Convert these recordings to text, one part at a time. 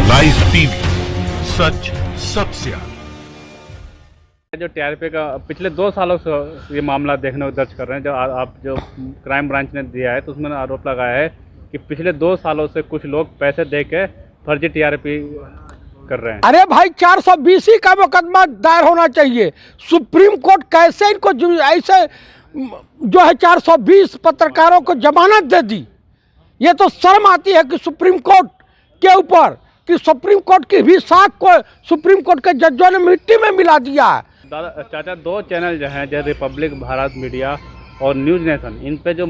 Live TV, सच सबसे आगे। जो टीआरपी का पिछले 2 सालों से ये मामला देखने को दर्ज कर रहे हैं, जो आप जो क्राइम ब्रांच ने दिया है, तो उसमें आरोप लगाया है कि पिछले 2 सालों से कुछ लोग पैसे देके फर्जी टीआरपी कर रहे हैं। अरे भाई 420 का मुकदमा दायर होना चाहिए। सुप्रीम कोर्ट कैसे इनको ऐसे जो है 420 पत्रकारों को जमानत दे दी। ये तो शर्म आती है कि सुप्रीम कोर्ट के ऊपर, कि सुप्रीम कोर्ट की भी साख को सुप्रीम कोर्ट के जजों ने मिट्टी में मिला दिया है। चाचा 2 चैनल जो हैं, जैसे रिपब्लिक, भारत मीडिया और न्यूज नेशन, इन पे जो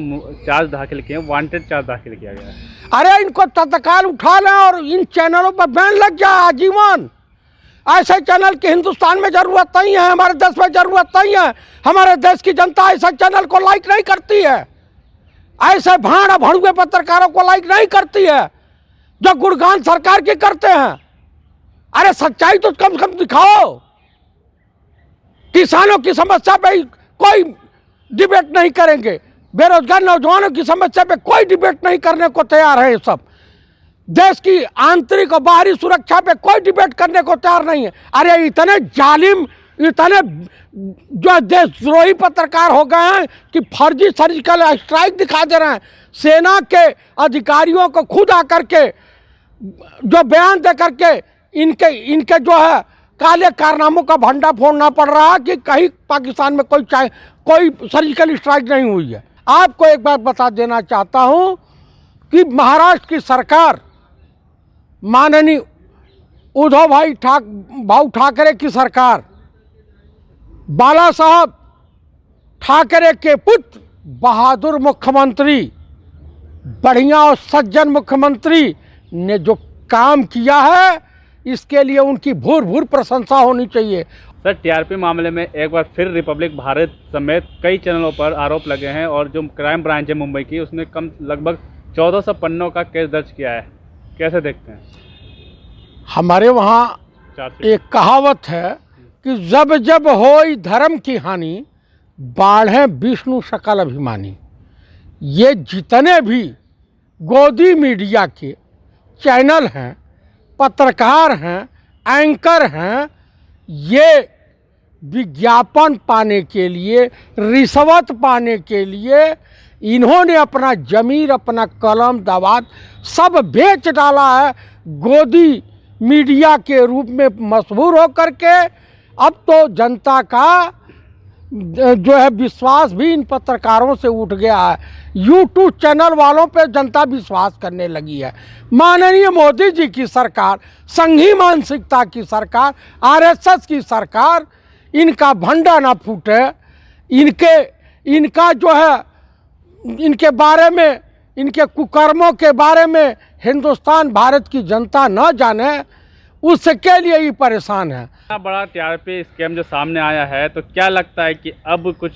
चार्ज दाखिल किए, वांटेड चार्ज दाखिल किया गया है। अरे इनको तत्काल उठा लें और इन चैनलों पर बैन लग जाए आजीवन। ऐसे चैनल की हिंदुस्तान में जरूरत नहीं है, हमारे देश में जरूरत नहीं है। हमारे देश की जनता ऐसे चैनल को लाइक नहीं करती है, ऐसे भाड़ भड़ुए पत्रकारों को लाइक नहीं करती है जो गुणगान सरकार की करते हैं। अरे सच्चाई तो कम से कम दिखाओ। किसानों की समस्या पे कोई डिबेट नहीं करेंगे, बेरोजगार नौजवानों की समस्या पे कोई डिबेट नहीं करने को तैयार है। ये सब देश की आंतरिक और बाहरी सुरक्षा पे कोई डिबेट करने को तैयार नहीं है। अरे इतने जालिम, इतने जो देशद्रोही पत्रकार हो गए हैं कि फर्जी सर्जिकल स्ट्राइक दिखा दे रहे हैं। सेना के अधिकारियों को खुद आकर के जो बयान दे करके इनके जो है काले कारनामों का भंडा फोड़ना पड़ रहा है कि कहीं पाकिस्तान में कोई सर्जिकल स्ट्राइक नहीं हुई है। आपको एक बात बता देना चाहता हूं कि महाराष्ट्र की सरकार, माननीय उद्धव भाई ठाकरे की सरकार, बाला साहब ठाकरे के पुत्र, बहादुर मुख्यमंत्री, बढ़िया और सज्जन मुख्यमंत्री ने जो काम किया है, इसके लिए उनकी भूर भूर प्रशंसा होनी चाहिए। सर, टीआरपी मामले में एक बार फिर रिपब्लिक, भारत समेत कई चैनलों पर आरोप लगे हैं, और जो क्राइम ब्रांच है मुंबई की, उसने लगभग 1400 पन्नों का केस दर्ज किया है। कैसे देखते हैं? हमारे वहाँ एक कहावत है कि जब जब होई धर्म की हानि, बाढ़े विष्णु सकल अभिमानी। ये जितने भी गोदी मीडिया के चैनल हैं, पत्रकार हैं, एंकर हैं, ये विज्ञापन पाने के लिए, रिश्वत पाने के लिए इन्होंने अपना जमीर, अपना कलम, दवात सब बेच डाला है। गोदी मीडिया के रूप में मशहूर हो करके अब तो जनता का जो है विश्वास भी इन पत्रकारों से उठ गया है। यूट्यूब चैनल वालों पे जनता विश्वास करने लगी है। माननीय मोदी जी की सरकार, संघी मानसिकता की सरकार, आरएसएस की सरकार, इनका भंडा ना फूटे, इनका जो है, इनके बारे में, इनके कुकर्मों के बारे में हिंदुस्तान, भारत की जनता न जाने, उसके लिए ही परेशान है। इतना बड़ा टीआरपी स्कैम जो सामने आया है, तो क्या लगता है कि अब कुछ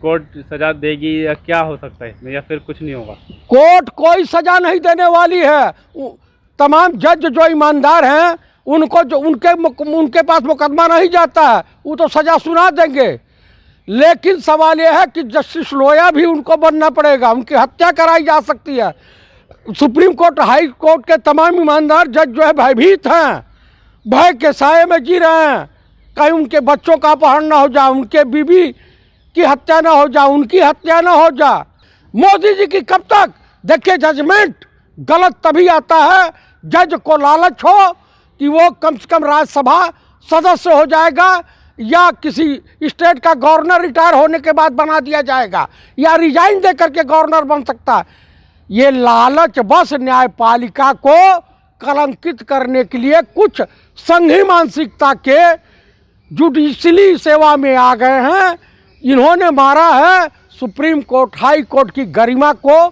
कोर्ट सजा देगी, या क्या हो सकता है, या फिर कुछ नहीं होगा? कोर्ट कोई सजा नहीं देने वाली है। तमाम जज जो ईमानदार हैं, उनको जो उनके पास मुकदमा नहीं जाता है, वो तो सजा सुना देंगे। लेकिन सवाल यह है कि जस्टिस लोया भी उनको बनना पड़ेगा, उनकी हत्या कराई जा सकती है। सुप्रीम कोर्ट, हाई कोर्ट के तमाम ईमानदार जज जो है भयभीत हैं, भय के साये में जी रहे हैं। कहीं उनके बच्चों का अपहरण ना हो जाए, उनके बीवी की हत्या ना हो जाए, उनकी हत्या ना हो जाए। मोदी जी की कब तक? देखिए, जजमेंट गलत तभी आता है जज को लालच हो कि वो कम से कम राज्यसभा सदस्य हो जाएगा या किसी स्टेट का गवर्नर रिटायर होने के बाद बना दिया जाएगा, या रिजाइन दे करके गवर्नर बन सकता है। ये लालच बस न्यायपालिका को कलंकित करने के लिए कुछ संघी मानसिकता के जुडिशली सेवा में आ गए हैं। इन्होंने मारा है सुप्रीम कोर्ट, हाई कोर्ट की गरिमा को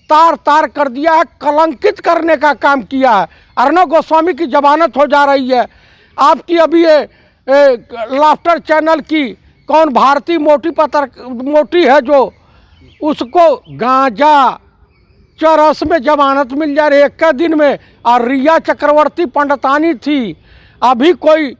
तार तार कर दिया है, कलंकित करने का काम किया है। अर्णव गोस्वामी की जमानत हो जा रही है। आपकी अभी ये लाफ्टर चैनल की कौन भारती मोटी है जो, उसको गांजा चरस में जमानत मिल जा रही है 1 दिन में। और रिया चक्रवर्ती पंडितानी थी, अभी कोई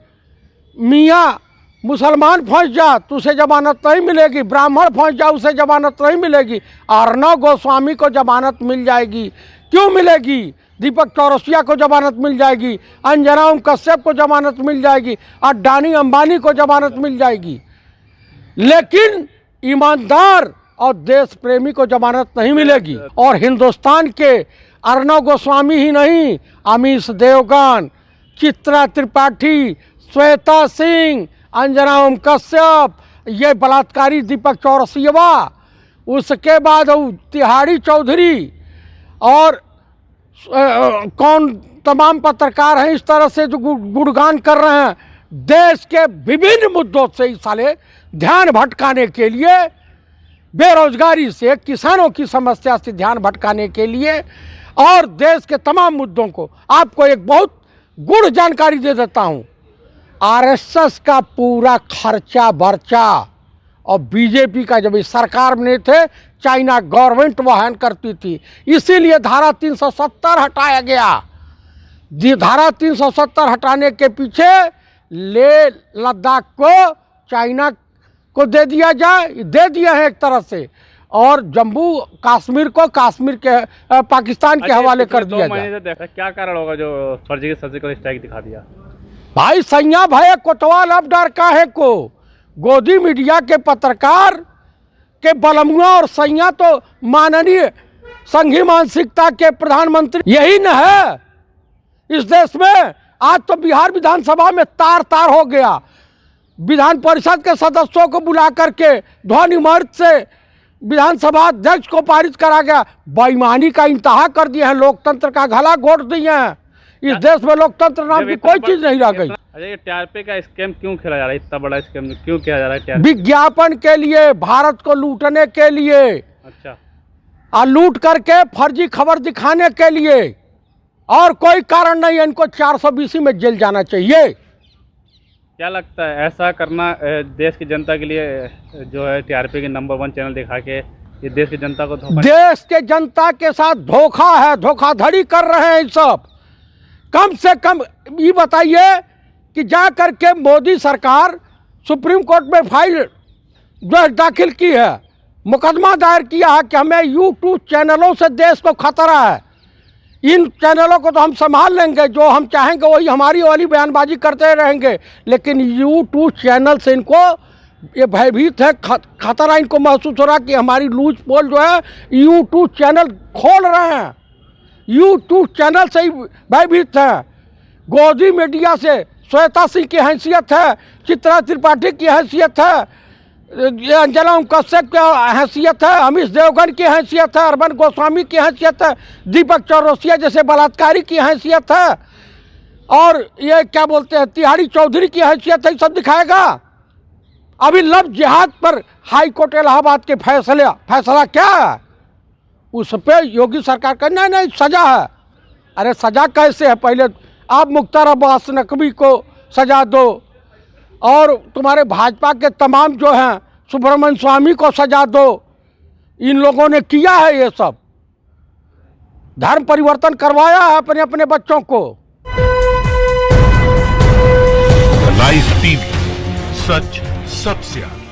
मियाँ मुसलमान फंस जा तो उसे जमानत नहीं मिलेगी, ब्राह्मण फंस जा उसे जमानत नहीं मिलेगी। अर्णव गोस्वामी को जमानत मिल जाएगी। क्यों मिलेगी? दीपक चौरसिया को जमानत मिल जाएगी, अंजना ओम कश्यप को जमानत मिल जाएगी, अडानी अंबानी को जमानत मिल जाएगी, लेकिन ईमानदार और देश प्रेमी को जमानत नहीं मिलेगी। और हिंदुस्तान के अर्णव गोस्वामी ही नहीं, अमीश देवगन, चित्रा त्रिपाठी, श्वेता सिंह, अंजना ओम कश्यप, ये बलात्कारी दीपक चौरसिया, उसके बाद तिहाड़ी चौधरी और कौन तमाम पत्रकार हैं इस तरह से जो गुणगान कर रहे हैं देश के विभिन्न मुद्दों से, इस साले ध्यान भटकाने के लिए, बेरोजगारी से, किसानों की समस्या से ध्यान भटकाने के लिए और देश के तमाम मुद्दों को। आपको एक बहुत गुड़ जानकारी दे देता हूँ। आरएसएस का पूरा खर्चा बर्चा और बीजेपी का जब इस सरकार में थे, चाइना गवर्नमेंट वहन करती थी, इसीलिए धारा 370 हटाया गया। धारा 370 हटाने के पीछे ले लद्दाख को चाइना को दे दिया जाए, दे दिया है एक तरह से, और जम्मू कश्मीर को कश्मीर के पाकिस्तान के हवाले कर दिया जाए। देखा क्या कारण होगा जो फर्जी सर्जिकल स्ट्राइक दिखा दिया? भाई सैया भाई कोतवाल अब डर काहे को? गोदी मीडिया के पत्रकार के बलमुआ और सैया तो माननीय संघी मानसिकता के प्रधानमंत्री यही न है इस देश में। आज तो बिहार विधानसभा में तार तार हो गया। विधान परिषद के सदस्यों को बुला करके ध्वनि मत से विधानसभा अध्यक्ष को पारित करा गया। बेईमानी का इंतहा कर दिया है, लोकतंत्र का गला घोट दिए हैं। इस देश में लोकतंत्र नाम की कोई चीज नहीं रह गई। अरे ये टीआरपी का स्कैम क्यों खेला जा रहा है? इतना बड़ा स्कैम क्यों किया जा रहा है? विज्ञापन के लिए, भारत को लूटने के लिए। अच्छा। और लूट करके फर्जी खबर दिखाने के लिए, और कोई कारण नहीं है। इनको 420 में जेल जाना चाहिए। क्या लगता है ऐसा करना देश की जनता के लिए जो है टीआरपी के नंबर 1 चैनल दिखा के ये देश की जनता को धोखा, देश के जनता के साथ धोखा है, धोखाधड़ी कर रहे हैं सब। कम से कम ये बताइए कि जा करके मोदी सरकार सुप्रीम कोर्ट में फाइल जो है दाखिल की है, मुकदमा दायर किया है कि हमें यूट्यूब चैनलों से देश को खतरा है। इन चैनलों को तो हम संभाल लेंगे, जो हम चाहेंगे वही हमारी वाली बयानबाजी करते रहेंगे, लेकिन यूट्यूब चैनल से इनको ये भयभीत है, खतरा इनको महसूस हो रहा कि हमारी लूज पोल जो है यूट्यूब चैनल खोल रहे हैं, यूट्यूब चैनल से ही भयभीत है। गोदी मीडिया से श्वेता सिंह की हैसियत है, चित्रा त्रिपाठी की हैसियत है, अंजना ओम कश्यप की हैसियत है, अमीश देवगन की हैसियत है, अर्णव गोस्वामी की हैसियत है, दीपक चौरसिया जैसे बलात्कारी की हैसियत है, और ये क्या बोलते हैं तिहाड़ी चौधरी की हैसियत है। सब दिखाएगा। अभी लव जिहाद पर हाई कोर्ट इलाहाबाद के फैसला क्या है? उस पर योगी सरकार का नहीं सजा है। अरे सजा कैसे है? पहले आप मुख्तार अब्बास नकवी को सजा दो, और तुम्हारे भाजपा के तमाम जो हैं सुब्रमण्य स्वामी को सजा दो। इन लोगों ने किया है ये सब, धर्म परिवर्तन करवाया है अपने अपने बच्चों को। लाइव टीवी, सच सबसे आगे।